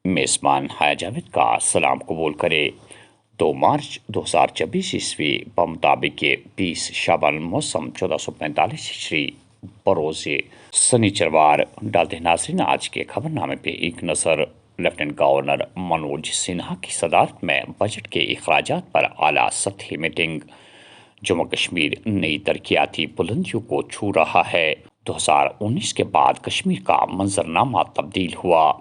میزبان حیا جاوید کا سلام قبول کرے۔ 2 مارچ 2024 عیسوی بمطابق کے 20 شعبان الموسم 1445 ہجری بروز سنیچروار ڈالتے ہیں۔ ناظرین، آج کے خبر نامے پہ ایک نظر۔ لیفٹیننٹ گورنر منوج سنہا کی صدارت میں بجٹ کے اخراجات پر اعلیٰ سطحی میٹنگ۔ جموں کشمیر نئی ترقیاتی بلندیوں کو چھو رہا ہے۔ 2019 کے بعد کشمیر کا منظرنامہ تبدیل ہوا۔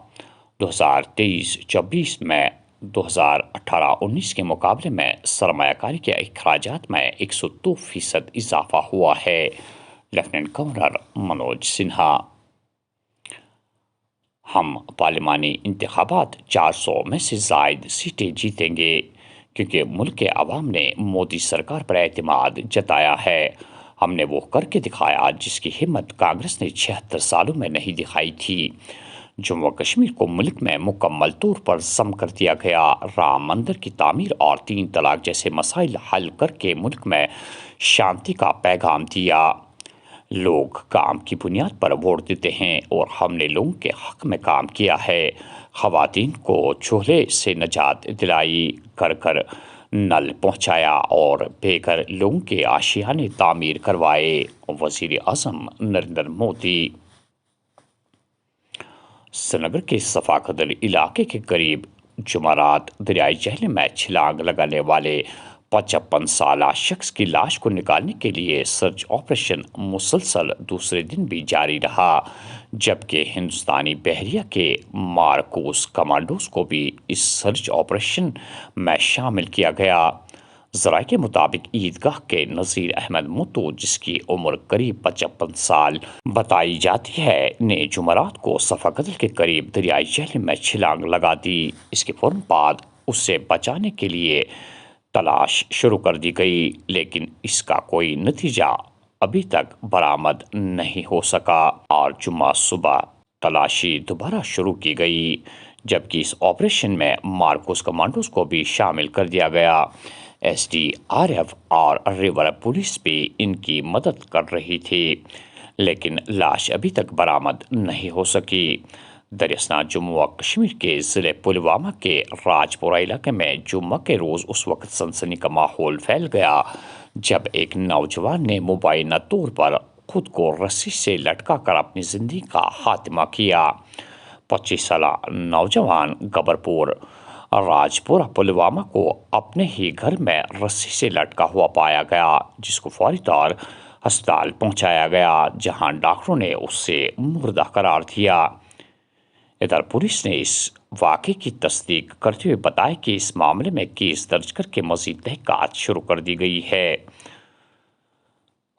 2023-24 میں 2018-19 کے مقابلے میں سرمایہ کاری کے اخراجات میں 102% اضافہ ہوا ہے۔ Lieutenant governor Manoj Sinha. ہم پارلیمانی انتخابات 400 میں سے زائد سیٹیں جیتیں گے کیونکہ ملک کے عوام نے مودی سرکار پر اعتماد جتایا ہے۔ ہم نے وہ کر کے دکھایا جس کی ہمت کانگریس نے 76 سالوں میں نہیں دکھائی تھی۔ جموں کشمیر کو ملک میں مکمل طور پر ضم کر دیا گیا۔ رام مندر کی تعمیر اور 3 طلاق جیسے مسائل حل کر کے ملک میں شانتی کا پیغام دیا۔ لوگ کام کی بنیاد پر ووٹ دیتے ہیں اور ہم نے لوگوں کے حق میں کام کیا ہے۔ خواتین کو چولہے سے نجات دلائی، گھر گھر نل پہنچایا اور بے گھر لوگوں کے آشیانے تعمیر کروائے۔ وزیر اعظم نریندر مودی۔ سری نگر کے ثقافتی علاقے کے قریب جمعرات دریائے جہلم میں چھلانگ لگانے والے 55 سالہ شخص کی لاش کو نکالنے کے لیے سرچ آپریشن مسلسل دوسرے دن بھی جاری رہا، جبکہ ہندوستانی بحریہ کے مارکوس کمانڈوز کو بھی اس سرچ آپریشن میں شامل کیا گیا۔ ذرائع کے مطابق عیدگاہ کے نذیر احمد متو، جس کی عمر قریب 55 سال بتائی جاتی ہے، نے جمعرات کو صفا قتل کے قریب دریائے جہلم میں چھلانگ لگا دی۔ اس کے فوراً بعد اسے بچانے کے لیے تلاش شروع کر دی گئی، لیکن اس کا کوئی نتیجہ ابھی تک برآمد نہیں ہو سکا اور جمعہ صبح تلاشی دوبارہ شروع کی گئی، جبکہ اس آپریشن میں مارکوس کمانڈوز کو بھی شامل کر دیا گیا۔ ایس ڈی آر ایف اور ریور پولیس بھی ان کی مدد کر رہی تھی، لیکن لاش ابھی تک برآمد نہیں ہو سکی۔ دراصل جموں و کشمیر کے ضلع پلوامہ کے راج پورہ علاقے میں جمعہ کے روز اس وقت سنسنی کا ماحول پھیل گیا جب ایک نوجوان نے مبینہ طور پر خود کو رسی سے لٹکا کر اپنی زندگی کا خاتمہ کیا۔ 25 سالہ نوجوان گبرپور راجپورہ پلوامہ کو اپنے ہی گھر میں رسی سے لٹکا ہوا پایا گیا، جس کو فوری طور ہسپتال پہنچایا گیا جہاں ڈاکٹروں نے اسے مردہ قرار دیا۔ ادھر پولیس نے اس واقعے کی تصدیق کرتے ہوئے بتایا کہ اس معاملے میں کیس درج کر کے مزید تحقیقات شروع کر دی گئی ہے۔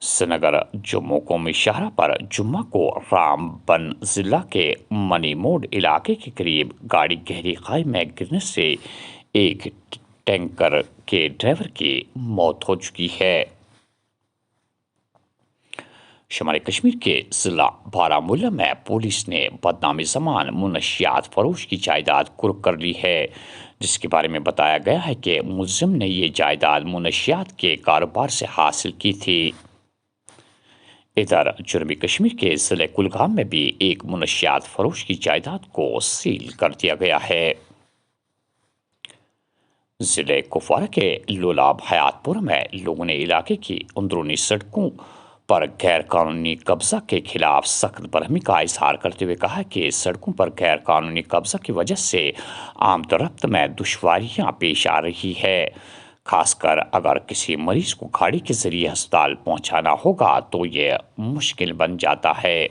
سری نگر جموں قومی شاہراہ پر جمعہ کو رام بن ضلع کے منی موڈ علاقے کے قریب گاڑی گہری خائی میں گرنے سے ایک ٹینکر کے ڈرائیور کی موت ہو چکی ہے۔ شمالی کشمیر کے ضلع بارہمولہ میں پولیس نے بدنام زمان منشیات فروش کی جائیداد قرق کر لی ہے، جس کے بارے میں بتایا گیا ہے کہ ملزم نے یہ جائیداد منشیات کے کاروبار سے حاصل کی تھی۔ ادھر جنوبی کشمیر کے ضلع کلگام میں بھی ایک منشیات فروش کی جائیداد کو سیل کر دیا گیا ہے۔ ضلع کپوارہ کے لولاب حیات پور میں لوگوں نے علاقے کی اندرونی سڑکوں پر غیر قانونی قبضہ کے خلاف سخت برہمی کا اظہار کرتے ہوئے کہا کہ سڑکوں پر غیر قانونی قبضہ کی وجہ سے آمد و رفت میں دشواریاں پیش آ رہی ہے، خاص کر اگر کسی مریض کو گاڑی کے ذریعے ہسپتال پہنچانا ہوگا تو یہ مشکل بن جاتا ہے۔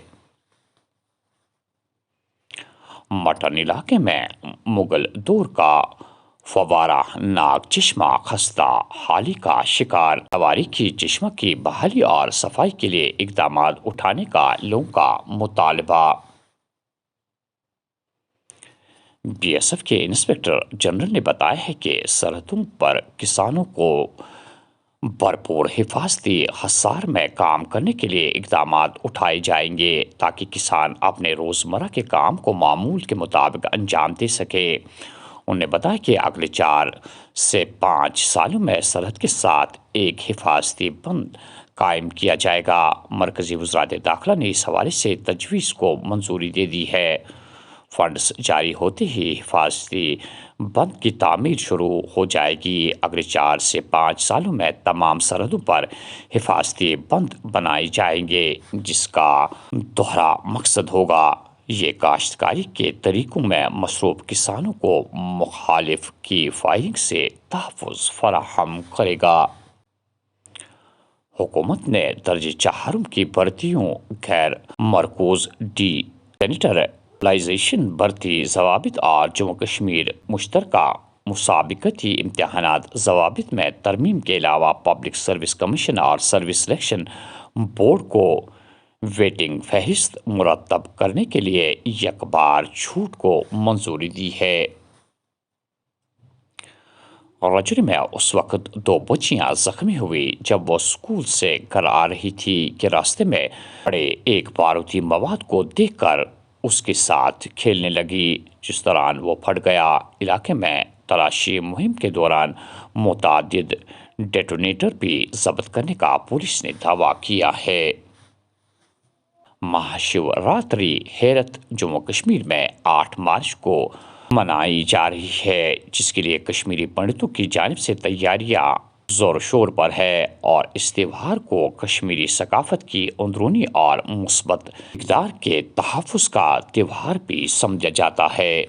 مٹن علاقے میں مغل دور کا فوارہ ناگ چشمہ خستہ حالی کا شکار، تواریخی چشمہ کی بحالی اور صفائی کے لیے اقدامات اٹھانے کا لوگوں کا مطالبہ۔ بی ایس ایف کے انسپکٹر جنرل نے بتایا ہے کہ سرحدوں پر کسانوں کو بھرپور حفاظتی حصار میں کام کرنے کے لیے اقدامات اٹھائے جائیں گے تاکہ کسان اپنے روزمرہ کے کام کو معمول کے مطابق انجام دے سکے۔ انہوں نے بتایا کہ اگلے 4 سے 5 سالوں میں سرحد کے ساتھ ایک حفاظتی بند قائم کیا جائے گا۔ مرکزی وزارت داخلہ نے اس حوالے سے تجویز کو منظوری دے دی ہے۔ فنڈز جاری ہوتے ہی حفاظتی بند کی تعمیر شروع ہو جائے گی۔ اگلے 4 سے 5 سالوں میں تمام سرحدوں پر حفاظتی بند بنائے جائیں گے، جس کا دوہرا مقصد ہوگا یہ کاشتکاری کے طریقوں میں مصروف کسانوں کو مخالف کی فائرنگ سے تحفظ فراہم کرے گا۔ حکومت نے درجہ چہارم کی بھرتیوں غیر مرکوز ڈی سینٹرلائزیشن بھرتی ضوابط اور جموں کشمیر مشترکہ مسابقتی امتحانات ضوابط میں ترمیم کے علاوہ پبلک سروس کمیشن اور سروس سلیکشن بورڈ کو ویٹنگ فہرست مرتب کرنے کے لیے یک بار چھوٹ کو منظوری دی ہے۔ رجوری میں اس وقت 2 بچیاں زخمی ہوئی جب وہ اسکول سے گھر آ رہی تھی کہ راستے میں پڑے ایک بارودی مواد کو دیکھ کر اس کے ساتھ کھیلنے لگی، جس دوران وہ پھٹ گیا۔ علاقے میں تلاشی مہم کے دوران متعدد ڈیٹونیٹر بھی ضبط کرنے کا پولیس نے دعویٰ کیا ہے۔ مہاشیوراتری ہیرت جموں کشمیر میں 8 مارچ کو منائی جا رہی ہے، جس کے لیے کشمیری پنڈتوں کی جانب سے تیاریاں زور و شور پر ہے اور اس تہوار کو کشمیری ثقافت کی اندرونی اور مثبت اقدار کے تحفظ کا تہوار بھی سمجھا جاتا ہے۔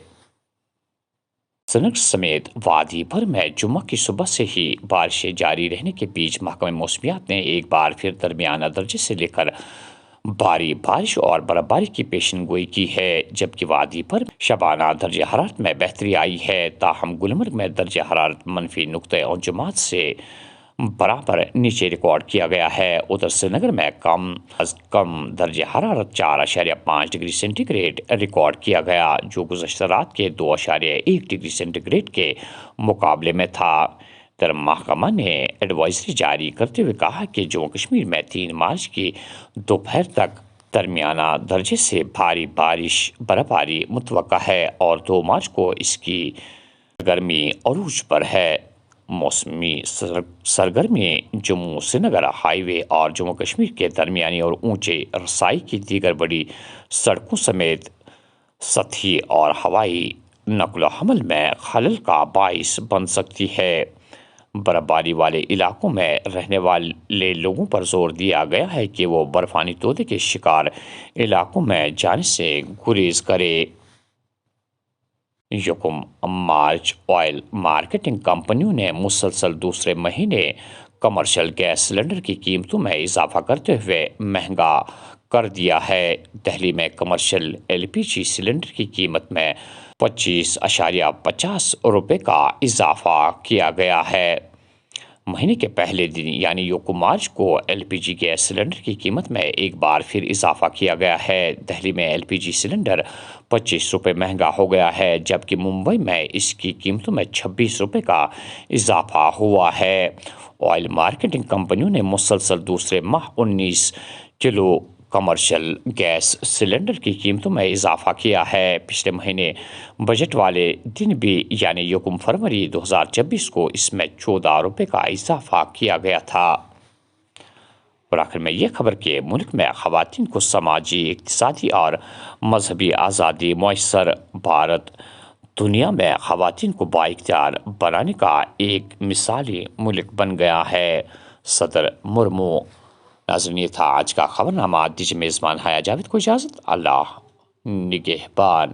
سرینگر سمیت وادی بھر میں جمعہ کی صبح سے ہی بارشیں جاری رہنے کے بیچ محکمہ موسمیات نے ایک بار پھر درمیانہ درجے سے لے کر بھاری بارش اور برفباری کی پیشن گوئی کی ہے، جبکہ وادی بھر میں شبانہ درجہ حرارت میں بہتری آئی ہے۔ تاہم گلمرگ میں درجہ حرارت منفی نقطۂ جماعت سے برابر نیچے ریکارڈ کیا گیا ہے۔ ادھر سری نگر میں کم از کم درجہ حرارت 4.5 ڈگری سینٹی گریڈ ریکارڈ کیا گیا، جو گزشتہ رات کے 2.1 ڈگری سینٹی گریڈ کے مقابلے میں تھا۔ محکمہ نے ایڈوائزری جاری کرتے ہوئے کہا کہ جموں کشمیر میں 3 مارچ کی دوپہر تک درمیانہ درجے سے بھاری بارش برفباری متوقع ہے اور 2 مارچ کو اس کی گرمی عروج پر ہے۔ موسمی سرگرمی جموں سری نگر ہائی وے اور جموں کشمیر کے درمیانی اور اونچے رسائی کی دیگر بڑی سڑکوں سمیت سطحی اور ہوائی نقل و حمل میں خلل کا باعث بن سکتی ہے۔ برفباری والے علاقوں میں رہنے والے لوگوں پر زور دیا گیا ہے کہ وہ برفانی تودے کے شکار علاقوں میں جانے سے گریز کرے۔ یکم مارچ آئل مارکیٹنگ کمپنیوں نے مسلسل دوسرے مہینے کمرشل گیس سلنڈر کی قیمتوں میں اضافہ کرتے ہوئے مہنگا کر دیا ہے۔ دہلی میں کمرشل LPG سلنڈر کی قیمت میں 25.50 روپے کا اضافہ کیا گیا ہے۔ مہینے کے پہلے دن یعنی یکم مارچ کو LPG گیس سلنڈر کی قیمت میں ایک بار پھر اضافہ کیا گیا ہے۔ دہلی میں LPG سلنڈر 25 روپے مہنگا ہو گیا ہے، جبکہ ممبئی میں اس کی قیمتوں میں 26 روپے کا اضافہ ہوا ہے۔ آئل مارکیٹنگ کمپنیوں نے مسلسل دوسرے ماہ 19 کلو کمرشل گیس سلنڈر کی قیمتوں میں اضافہ کیا ہے۔ پچھلے مہینے بجٹ والے دن بھی یعنی یکم فروری 2026 کو اس میں 14 روپے کا اضافہ کیا گیا تھا۔ اور آخر میں یہ خبر کہ ملک میں خواتین کو سماجی، اقتصادی اور مذہبی آزادی میسر، بھارت دنیا میں خواتین کو بااختیار بنانے کا ایک مثالی ملک بن گیا ہے: صدر مرمو۔ ناظرین، یہ تھا آج کا خبرنامہ۔ دیجیے میزبان حیا جاوید کو اجازت۔ اللہ نگہبان۔